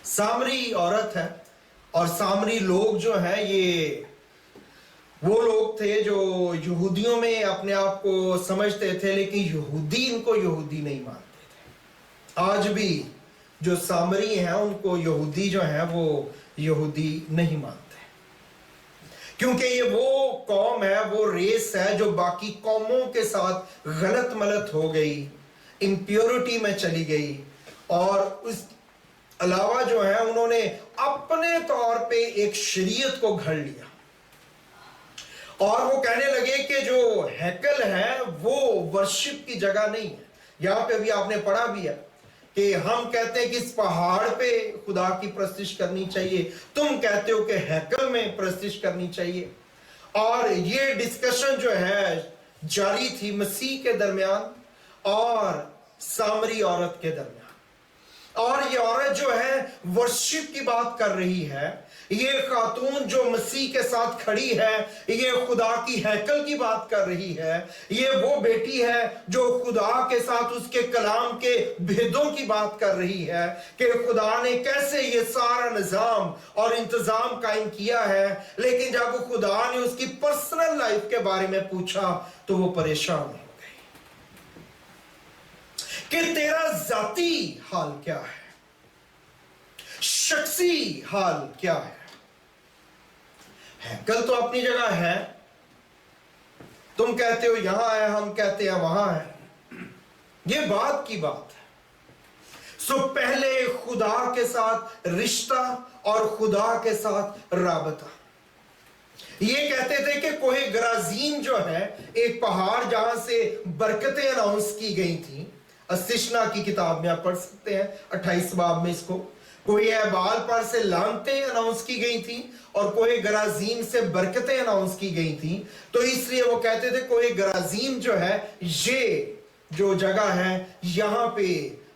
सामरी औरत है, और सामरी लोग जो हैं ये वो लोग थे जो यहूदियों में अपने आप को समझते थे, लेकिन यहूदी इनको यहूदी नहीं मानते थे। आज भी जो सामरी हैं उनको यहूदी जो हैं वो यहूदी नहीं मानते, क्योंकि ये वो कौम है, वो रेस है जो बाकी कौमों के साथ गलत मलत हो गई, इम्प्योरिटी में चली गई, और उस अलावा जो है उन्होंने अपने तौर पे एक शरीयत को घड़ लिया, और वो कहने लगे कि जो हैकल है वो वर्शिप की जगह नहीं है। यहां पे भी आपने पढ़ा भी है कि हम कहते हैं कि इस पहाड़ पे खुदा की प्रस्तिश करनी चाहिए, तुम कहते हो कि हैकल में प्रस्तिश करनी चाहिए। और ये डिस्कशन जो है जारी थी मसीह के दरमियान और सामरी औरत के दरमियान, और ये औरत जो है वर्शिप की बात कर रही है, ये खातून जो मसीह के साथ खड़ी है ये खुदा की हैकल की बात कर रही है, ये वो बेटी है जो खुदा के साथ उसके कलाम के भेदों की बात कर रही है कि खुदा ने कैसे ये सारा निजाम और इंतजाम कायम किया है। लेकिन जब खुदा ने उसकी पर्सनल लाइफ के बारे में पूछा तो वो परेशान हो गई कि तेरा जाती हाल क्या है, शख्सी हाल क्या है। हैकल तो अपनी जगह है, तुम कहते हो यहां है, हम कहते हैं वहां है, ये बात की बात है। सो पहले खुदा के साथ रिश्ता और खुदा के साथ राबता। ये कहते थे कि कोहे गराजीम जो है एक पहाड़ जहां से बरकतें अनाउंस की गई थी, अस्तिशना की किताब में आप पढ़ सकते हैं 28 बाब में इसको, कोई एबाल पर से लानतें अनाउंस की गई थी और कोई गराजीम से बरकतें अनाउंस की गई थी। तो इसलिए वो कहते थे कोई गराजीम जो है ये जो जगह है यहां पे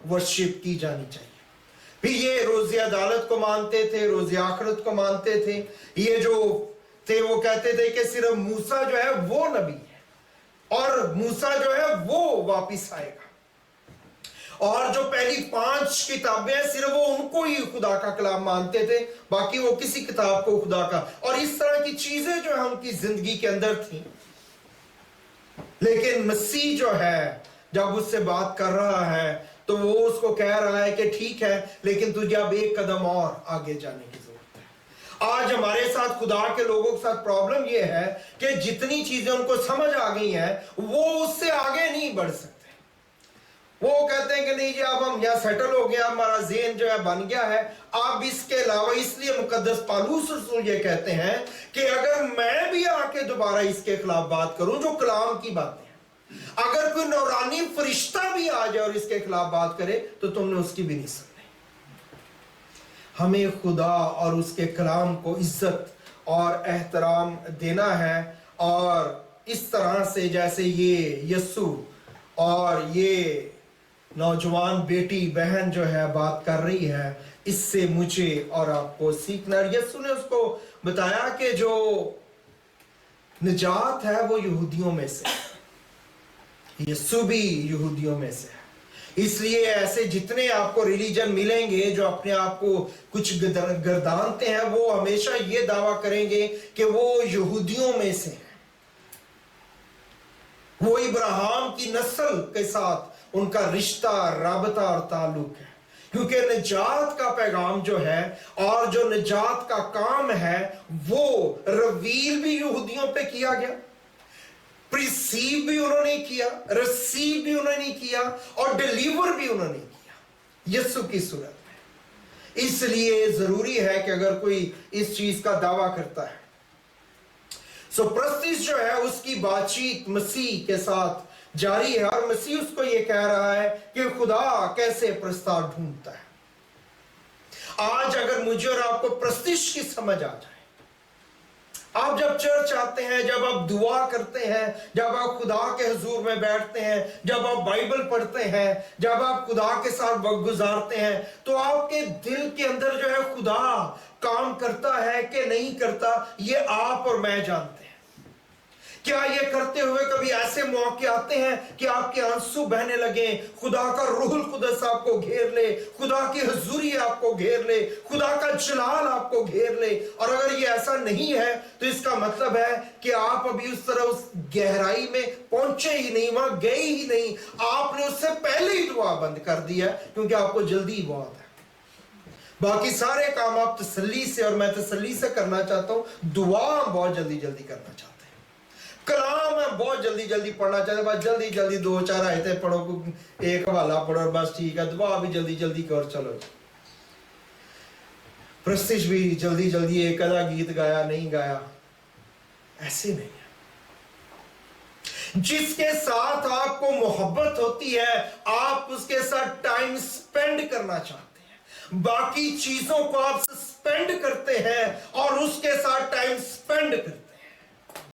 वर्शिप की जानी चाहिए। फिर ये रोज़े अदालत को मानते थे, रोज़े आखिरत को मानते थे। ये जो थे वो कहते थे कि सिर्फ मूसा जो है वो नबी है और मूसा जो है वो वापिस आएगा, और जो पहली 5 किताबें हैं सिर्फ वो उनको ही खुदा का कलाम मानते थे, बाकी वो किसी किताब को खुदा का, और इस तरह की चीजें जो है उनकी जिंदगी के अंदर थी। लेकिन मसीह जो है जब उससे बात कर रहा है तो वो उसको कह रहा है कि ठीक है, लेकिन तुझे अब एक कदम और आगे जाने की जरूरत है। आज हमारे साथ खुदा के लोगों के साथ प्रॉब्लम ये है कि जितनी चीजें उनको समझ आ गई हैं वो उससे आगे नहीं बढ़ सकते। वो कहते हैं कि नहीं जी अब हम यहाँ सेटल हो गया, हमारा ज़हन जो है बन गया है, अब इसके अलावा, इसलिए मुकद्दस पौलुस रसूल ये कहते हैं कि अगर मैं भी आके दोबारा इसके खिलाफ बात करूं जो कलाम की बातें हैं, अगर कोई नौरानी फरिश्ता भी आ जाए और इसके खिलाफ बात करे तो तुमने उसकी भी नहीं सुननी। हमें खुदा और उसके कलाम को इज्जत और एहतराम देना है, और इस तरह से जैसे ये यस्सु और ये नौजवान बेटी बहन जो है बात कर रही है, इससे मुझे और आपको सीखना। यीशु ने उसको बताया कि जो निजात है वो यहूदियों में से, यीशु भी यहूदियों में से है। इसलिए ऐसे जितने आपको रिलीजन मिलेंगे जो अपने आप को कुछ गर्दानते हैं वो हमेशा ये दावा करेंगे कि वो यहूदियों में से है, वो इब्राहिम की नस्ल के साथ उनका रिश्ता, राबता और ताल्लुक है, क्योंकि निजात का पैगाम जो है और जो निजात का काम है वो रिवील भी यहूदियों पे किया गया, प्रिसीव भी उन्होंने किया, रिसीव भी उन्होंने किया और डिलीवर भी उन्होंने किया यीशु की सूरत में। इसलिए जरूरी है कि अगर कोई इस चीज का दावा करता है, सो प्रस्तिश जो है उसकी बातचीत मसीह के साथ जारी है, और मसीह उसको ये कह रहा है कि खुदा कैसे प्रस्ताव ढूंढता है। आज अगर मुझे और आपको प्रस्तिश की समझ आ जाए, आप जब चर्च आते हैं, जब आप दुआ करते हैं, जब आप खुदा के हुजूर में बैठते हैं, जब आप बाइबल पढ़ते हैं, जब आप खुदा के साथ वक्त गुजारते हैं, तो आपके दिल के अंदर जो है खुदा काम करता है कि नहीं करता ये आप और मैं जानते हैं। क्या ये करते हुए कभी ऐसे मौके आते हैं कि आपके आंसू बहने लगे, खुदा का रूहुल कुदस आपको घेर ले, खुदा की हुजूरी आपको घेर ले, खुदा का जलाल आपको घेर ले? और अगर ये ऐसा नहीं है तो इसका मतलब है कि आप अभी उस तरह उस गहराई में पहुंचे ही नहीं, वहां गए ही नहीं, आपने उससे पहले ही दुआ बंद कर दिया, क्योंकि आपको जल्दी बहुत है। बाकी सारे काम आप तसल्ली से, और मैं तसल्ली से करना चाहता हूं, दुआ बहुत जल्दी जल्दी करना चाहते हैं, कलाम है बहुत जल्दी जल्दी पढ़ना चाहते हैं, बस जल्दी जल्दी 2-4 आयतें पढ़ो, एक हवाला पढ़ो और बस ठीक है, दुआ भी जल्दी जल्दी कर, चलो प्रस्तिश भी जल्दी जल्दी एक आधा गीत गाया, नहीं गाया, ऐसे नहीं है। जिसके साथ आपको मोहब्बत होती है, आप उसके साथ टाइम स्पेंड करना चाहते हैं, बाकी चीजों को आप स्पेंड करते हैं और उसके साथ टाइम स्पेंड करते हैं।